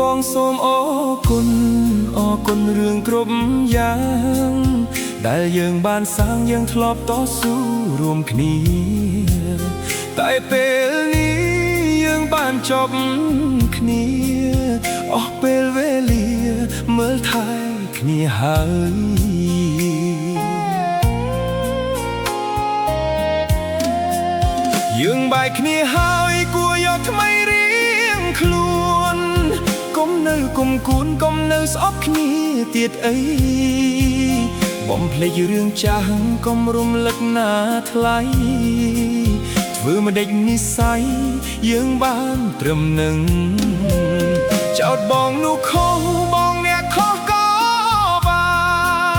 បងសូមអរគុណរឿងគ្រប់យ៉ាងដែលយើងបានសាងយើងធ្លាប់តស៊ូរួមគ្នាតែពេលនេះយើងបានចប់គ្នាអស់ពេលវេលាមើលថែគ្នាហើយយើងបែកគ្នាហើយគួរយកថ្មីរៀងខ្លួនកុំនៅគុំគួនកុំនៅស្អប់គ្នាទៀតអីបំភ្លេចរឿងចាស់កុំរំលឹកណាថ្លៃធ្វើមិនដេចនិស្ស័យយើងបានត្រឹមនឹងចោតបងនោះខុសបងអ្នកខុសក៏បា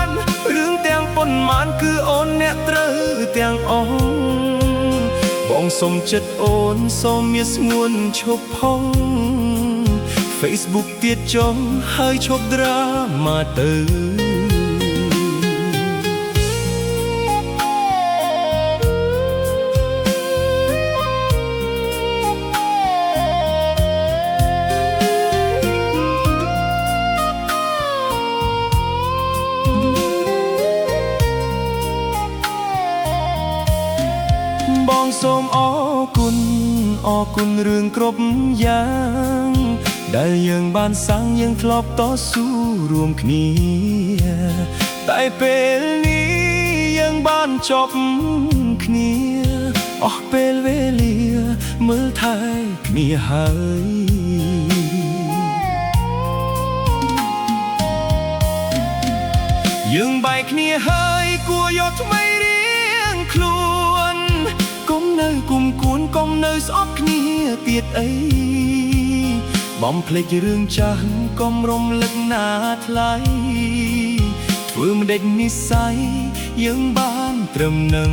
នរឿងទាំងប៉ុន្មានគឺអូនអ្នកត្រូវទាំងអស់បងសុំចិត្តអូនសូមមានស្ងួនឈប់ផង Facebook ទៀតចុះហើយឈប់ដ្រាម៉ាទៅបងសូមអរគុណរឿងគ្រប់យ៉ាងដែលយើងបានសាងយើងធ្លាប់តស៊ូរួមគ្នាតែពេលនេះយើងបានចប់គ្នាអស់ពេលវេលាមើលថែគ្នាហើយយើងបែកគ្នាហើយគួរយកថ្មីរៀងខ្លួនកុំនៅគុំគួនកុំនៅស្អប់គ្នាទៀតអីបំភ្លេចរឿងចាស់កុំរំលឹកណាថ្លៃធ្វើមិនដេចនិស្ស័យយើងបានត្រឹមនឹង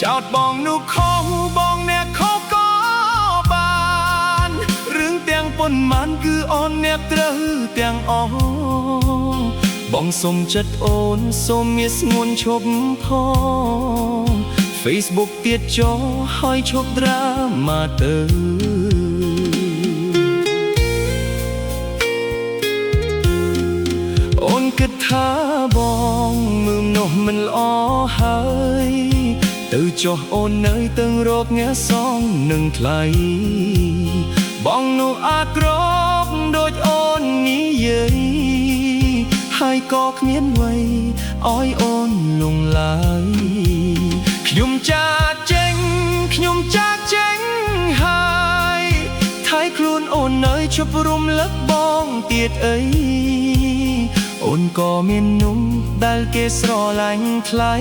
ចោតបងនោះខុសបងអ្នកខុសក៏បានរឿងទាំងប៉ុន្មានគឺអូនអ្នកត្រូវទាំងអស់បងសុំចិត្តអូនសូមមានស្ងួនឈប់ផង Facebook ទៀតចុះហើយឈប់ដ្រាម៉ាទៅអូនគិតថាបងមើលនោះមិនល្អហើយទៅចុះអូននៅទាំងរកងាសងនឹងថ្លៃបងនោះអាចក្របដូចអូននិយាយហើយក៏គ្មានអ្វីឲ្យអូនលងឡើយខ្ញុំចាកចេញហើយថៃខ្លួនអូននៅជប់រំលឹកបងទៀតអីអូនក៏មានนุ่มដែលគេស្រឡាញ់ថ្លៃ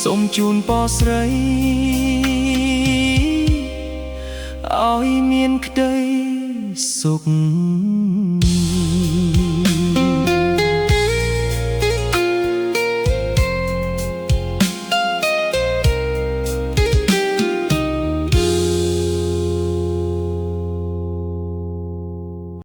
សូមជូនពរស្រីឲ្យមានក្តីសុខ